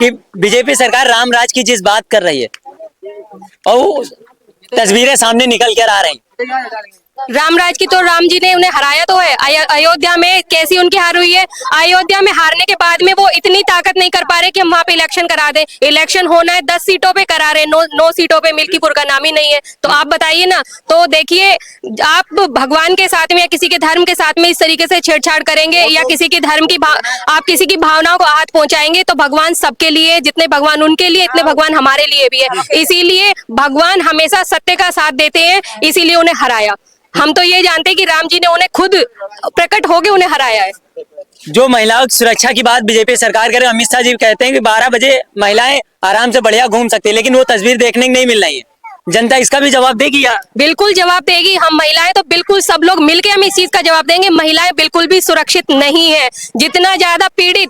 कि बीजेपी सरकार राम राज की जिस बात कर रही है और वो तस्वीरें सामने निकल कर आ रही। रामराज की तो राम जी ने उन्हें हराया तो है। अयोध्या में कैसी उनकी हार हुई है। अयोध्या में हारने के बाद में वो इतनी ताकत नहीं कर पा रहे कि हम वहाँ पे इलेक्शन करा दें। इलेक्शन होना है 10 सीटों पे करा रहे, 9 सीटों पे मिल्कीपुर का नाम ही नहीं है। तो आप बताइए ना। तो देखिए, आप भगवान के साथ में या किसी के धर्म के साथ में इस तरीके से छेड़छाड़ करेंगे या किसी के धर्म की आप किसी की भावनाओं को आहत पहुंचाएंगे, तो भगवान सबके लिए, जितने भगवान उनके लिए इतने भगवान हमारे लिए भी है। इसीलिए भगवान हमेशा सत्य का साथ देते हैं, इसीलिए उन्हें हराया। हम तो ये जानते हैं कि राम जी ने उन्हें खुद प्रकट होके उन्हें हराया है। जो महिलाओं की सुरक्षा की बात बीजेपी सरकार करे, अमित शाह जी कहते हैं कि 12 बजे महिलाएं आराम से बढ़िया घूम सकती है, लेकिन वो तस्वीर देखने को नहीं मिल रही है। जनता इसका भी जवाब देगी या? बिल्कुल जवाब देगी। हम महिलाएं तो बिल्कुल सब लोग मिलके हम इस चीज का जवाब देंगे। महिलाएं बिल्कुल भी सुरक्षित नहीं है। जितना ज्यादा पीड़ित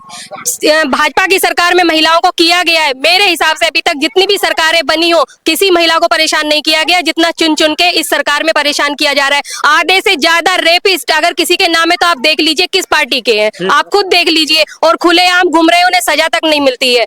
भाजपा की सरकार में महिलाओं को किया गया है, मेरे हिसाब से अभी तक जितनी भी सरकारें बनी हो, किसी महिला को परेशान नहीं किया गया जितना चुन चुन के इस सरकार में परेशान किया जा रहा है। आधे से ज्यादा रेपिस्ट अगर किसी के नाम है तो आप देख लीजिए किस पार्टी के हैं, आप खुद देख लीजिए। और खुलेआम घूम रहे, उन्हें सजा तक नहीं मिलती है।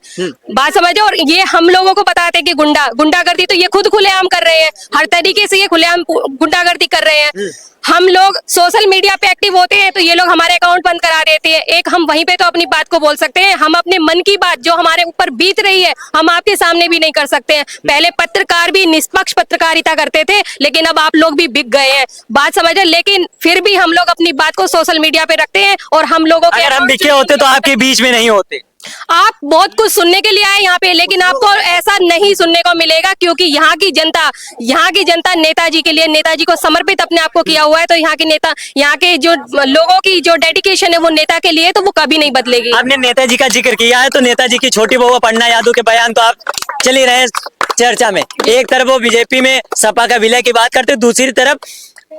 बात समझे। और ये हम लोगों को बताते हैं कि गुंडागर्दी, तो ये खुद खुलेआम कर रहे हैं। हर तरीके से ये खुलेआम गुंडागर्दी कर रहे हैं। हम लोग सोशल मीडिया पे एक्टिव होते हैं तो ये लोग हमारे अकाउंट बंद करा देते हैं। एक हम वहीं पे तो अपनी बात को बोल सकते हैं। हम अपने मन की बात जो हमारे ऊपर बीत रही है हम आपके सामने भी नहीं कर सकते हैं। पहले पत्रकार भी निष्पक्ष पत्रकारिता करते थे, लेकिन अब आप लोग भी बिक गए हैं। बात समझे। लेकिन फिर भी हम लोग अपनी बात को सोशल मीडिया पे रखते हैं और हम लोगों के, अगर हम बिके होते तो आपके बीच में नहीं होते। आप बहुत कुछ सुनने के लिए आए यहाँ पे, लेकिन आपको ऐसा नहीं सुनने को मिलेगा, क्योंकि यहाँ की जनता नेताजी के लिए, नेताजी को समर्पित अपने आप को किया हुआ है। तो यहाँ के जो लोगों की जो डेडिकेशन है वो नेता के लिए, तो वो कभी नहीं बदलेगी। आपने नेताजी का जिक्र किया है तो नेताजी की छोटी बहू पन्ना यादव के बयान तो आप चल ही रहे चर्चा में। एक तरफ वो बीजेपी में सपा का विलय की बात करते, दूसरी तरफ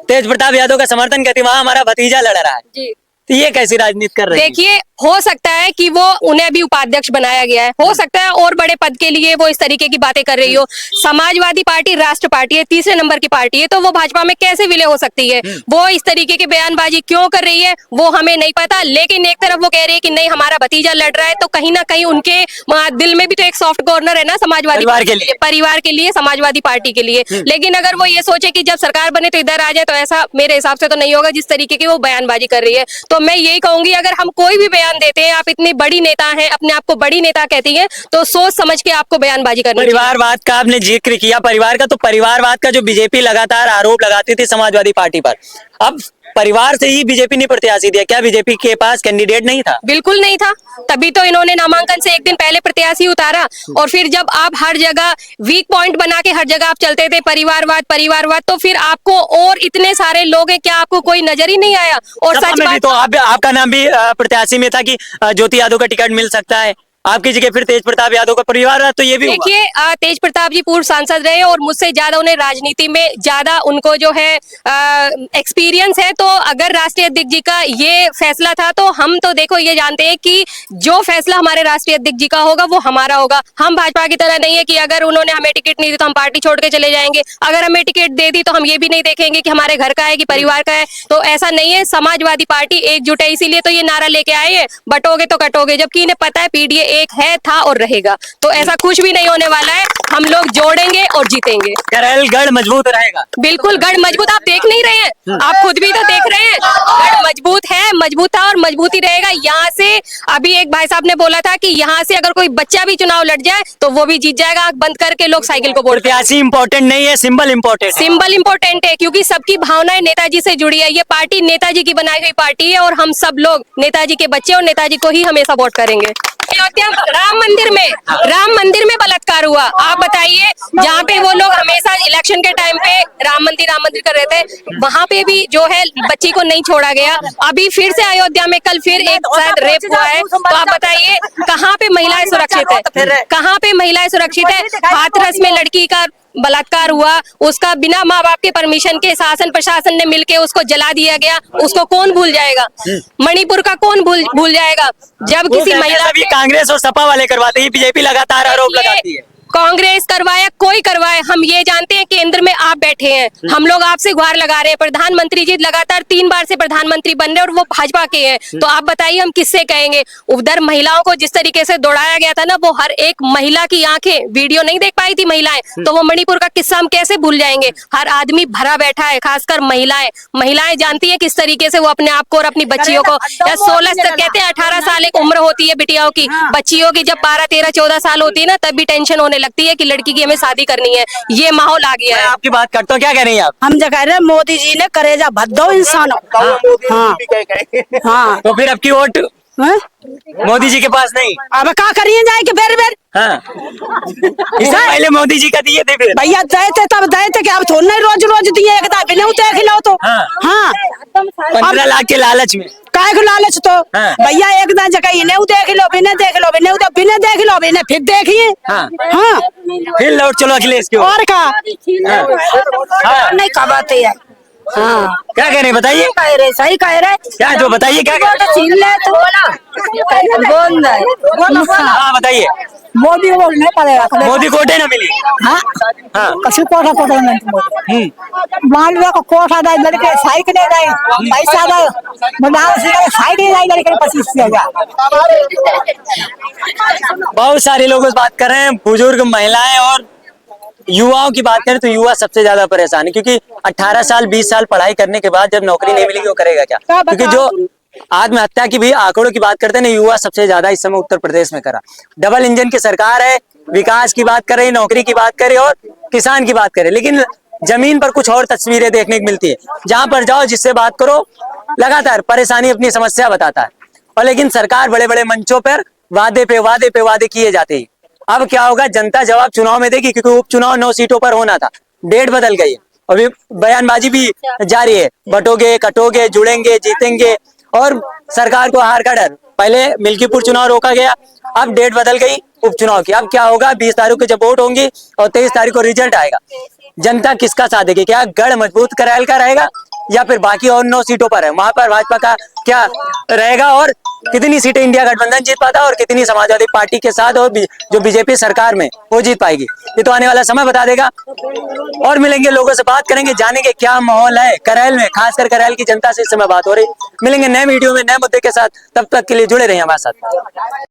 तेज प्रताप यादव का समर्थन करते, वहां हमारा भतीजा लड़ रहा है जी। तो ये कैसी राजनीति कर रही है? देखिए, हो सकता है कि वो उन्हें भी उपाध्यक्ष बनाया गया है, हो सकता है और बड़े पद के लिए वो इस तरीके की बातें कर रही हो। समाजवादी पार्टी राष्ट्र पार्टी है, तीसरे नंबर की पार्टी है, तो वो भाजपा में कैसे विलय हो सकती है? वो इस तरीके की बयानबाजी क्यों कर रही है वो हमें नहीं पता। लेकिन एक तरफ वो कह रही है कि नहीं हमारा भतीजा लड़ रहा है, तो कहीं ना कहीं उनके दिल में भी तो एक सॉफ्ट कॉर्नर है ना समाजवादी परिवार के लिए, समाजवादी पार्टी के लिए। लेकिन अगर वो ये सोचे कि जब सरकार बने तो इधर आ जाए, तो ऐसा मेरे हिसाब से तो नहीं होगा जिस तरीके की वो बयानबाजी कर रही है। तो मैं यही कहूंगी, अगर हम कोई भी बयान देते हैं, आप इतनी बड़ी नेता हैं, अपने आप को बड़ी नेता कहती हैं, तो सोच समझ के आपको बयानबाजी करनी चाहिए। परिवारवाद का आपने जिक्र किया, परिवार का, तो परिवारवाद का जो बीजेपी लगातार आरोप लगाती थी समाजवादी पार्टी पर, अब परिवार से ही बीजेपी ने प्रत्याशी दिया। क्या बीजेपी के पास कैंडिडेट नहीं था? बिल्कुल नहीं था, तभी तो इन्होंने नामांकन से एक दिन पहले प्रत्याशी उतारा। और फिर जब आप हर जगह वीक पॉइंट बना के हर जगह आप चलते थे परिवारवाद, तो फिर आपको और इतने सारे लोग हैं, क्या आपको कोई नजर ही नहीं आया? और सच बात तो आपका नाम भी प्रत्याशी में था कि ज्योति यादव का टिकट मिल सकता है, आपकी जगह फिर तेज प्रताप यादव का परिवार, तो ये भी देखिए, तेज प्रताप जी पूर्व सांसद रहे और मुझसे ज्यादा उन्हें राजनीति में ज्यादा उनको जो है एक्सपीरियंस है। तो अगर राष्ट्रीय अध्यक्ष जी का ये फैसला था, तो हम तो देखो ये जानते हैं कि जो फैसला हमारे राष्ट्रीय अध्यक्ष जी का होगा वो हमारा होगा। हम भाजपा की तरह नहीं है कि अगर उन्होंने हमें टिकट नहीं दी तो हम पार्टी छोड़ के चले जाएंगे, अगर हमें टिकट दे दी तो हम ये भी नहीं देखेंगे कि हमारे घर का है कि परिवार का है। तो ऐसा नहीं है। समाजवादी पार्टी एकजुट है, इसीलिए तो ये नारा लेके आए हैं, बटोगे तो कटोगे, जबकि इन्हें पता है पीडीए एक है, था और रहेगा। तो ऐसा कुछ भी नहीं होने वाला है। हम लोग जोड़ेंगे और जीतेंगे। करैल गढ़ मजबूत रहेगा। बिल्कुल गढ़ मजबूत, आप देख नहीं रहे हैं, आप खुद भी तो देख रहे हैं। गढ़ मजबूत है, मजबूत था और मजबूत ही रहेगा। यहाँ से अभी एक भाई साहब ने बोला था कि यहाँ से अगर कोई बच्चा भी चुनाव लड़ जाए तो वो भी जीत जाएगा। आंख बंद करके लोग साइकिल को वोट। प्रत्याशी इंपॉर्टेंट नहीं है, सिंबल इंपॉर्टेंट। सिंबल इंपॉर्टेंट है, क्योंकि सबकी भावनाएं नेताजी से जुड़ी है। ये पार्टी नेताजी की बनाई हुई पार्टी है और हम सब लोग नेताजी के बच्चे और नेताजी को ही हमेशा वोट करेंगे। अयोध्या राम मंदिर में बलात्कार हुआ, आप बताइए। जहाँ पे वो लोग हमेशा इलेक्शन के टाइम पे राम मंदिर कर रहे थे, वहाँ पे भी जो है बच्ची को नहीं छोड़ा गया। अभी फिर से अयोध्या में कल फिर एक शायद रेप हुआ है। तो आप बताइए कहाँ पे महिलाएं सुरक्षित है, कहाँ पे महिलाएं सुरक्षित है? हाथरस में लड़की का बलात्कार हुआ, उसका बिना माँ बाप के परमिशन के शासन प्रशासन ने मिलके उसको जला दिया गया, उसको कौन भूल जाएगा? मणिपुर का कौन भूल जाएगा? जब वो किसी कहते हैं महिला सभी कांग्रेस और सपा वाले करवाते हैं, बीजेपी लगातार आरोप लगाती है। कांग्रेस करवाया कोई करवाए, हम ये जानते हैं केंद्र में आप बैठे हैं, हम लोग आपसे गुहार लगा रहे हैं। प्रधानमंत्री जी लगातार 3 बार से प्रधानमंत्री बन रहे हैं और वो भाजपा के हैं, तो आप बताइए हम किससे कहेंगे? उधर महिलाओं को जिस तरीके से दौड़ाया गया था ना, वो हर एक महिला की आंखें वीडियो नहीं देख पाई थी महिलाएं, तो वो मणिपुर का किस्सा हम कैसे भूल जाएंगे? हर आदमी भरा बैठा है, खासकर महिलाएं जानती है किस तरीके से वो अपने आप को और अपनी बच्चियों को, या 16 तक कहते हैं 18 साल एक उम्र होती है बिटियाओं की, बच्चियों की जब 12, 13, 14 साल होती है ना, तब भी टेंशन होने लगती है कि लड़की की हमें शादी करनी है। ये माहौल आ गया है। आपकी बात करता हूँ, क्या कह रही हैं आप? हम जो कह रहे हैं मोदी जी ने करेजा भद्दो इंसानों। हाँ हाँ तो फिर अब की वोट हैं? मोदी जी के पास नहीं? अब क्या करिए जाए कि बेर बेर हाँ, इससे पहले मोदी जी का दिए थे फिर। भैया दे थे तब दे थे कि अब थोड़ा नहीं रोज रोज दिए एक दाबी नहीं देख लो तो। हाँ। हाँ 15 लाख के लालच में काय को लालच तो हाँ। भैया एक दान जगह इन्हें देख लो बिना देख लो बिना देख लो बिना फिर देखिए। हाँ। हाँ फिर लौट चलो अखिलेश की ओर। और का हाँ। नहीं कबाते है। हाँ क्या कह रहे हैं बताइए? कह रहे सही कह रहे क्या जो बताइए, क्या कह रहे हैं? छीन ले तो बोल हाँ बताइए। मोदी को नहीं पड़ेगा मोदी कोटे ना मिली? हाँ हाँ। कछु कोठा कोठा नहीं मान लो कोठा दाई लड़के साइकिल दाई पैसा दाई मुदाल से साइकिल दाई लड़के 25,000। बहुत सारे लोग बात कर रहे हैं, बुजुर्ग, महिलाएं और युवाओं की बात करें तो युवा सबसे ज्यादा परेशान है, क्योंकि 18 साल 20 साल पढ़ाई करने के बाद जब नौकरी नहीं मिलेगी वो करेगा क्या? क्योंकि जो आत्महत्या की भी आंकड़ों की बात करते हैं ना, युवा सबसे ज्यादा इस समय उत्तर प्रदेश में करा। डबल इंजन की सरकार है, विकास की बात कर रही, नौकरी की बात करे और किसान की बात करे, लेकिन जमीन पर कुछ और तस्वीरें देखने को मिलती है। जहां पर जाओ, जिससे बात करो, लगातार परेशानी, अपनी समस्या बताता है। और लेकिन सरकार बड़े बड़े मंचों पर वादे पे वादे पे वादे किए जाते हैं। अब क्या होगा, जनता जवाब चुनाव में देगी, क्योंकि उपचुनाव 9 सीटों पर होना था, डेट बदल गई है। अभी बयानबाजी भी जारी है, बटोगे कटोगे जुड़ेंगे जीतेंगे, और सरकार को हार का डर। पहले मिल्कीपुर चुनाव रोका गया, अब डेट बदल गई उपचुनाव की। अब क्या होगा, 20 तारीख को जब वोट होंगी और 23 तारीख को रिजल्ट आएगा, जनता किसका साथ देगी? क्या गढ़ मजबूत करैल का रहेगा या फिर बाकी और 9 सीटों पर है, वहां पर भाजपा का क्या रहेगा? और कितनी सीटें इंडिया गठबंधन जीत पाता और कितनी समाजवादी पार्टी के साथ और जो बीजेपी सरकार में वो जीत पाएगी, ये तो आने वाला समय बता देगा। और मिलेंगे, लोगों से बात करेंगे, जानेंगे क्या माहौल है करैल में, खासकर करैल की जनता से इस समय बात हो रही। मिलेंगे नए वीडियो में नए मुद्दे के साथ, तब तक के लिए जुड़े रहिए हमारे साथ।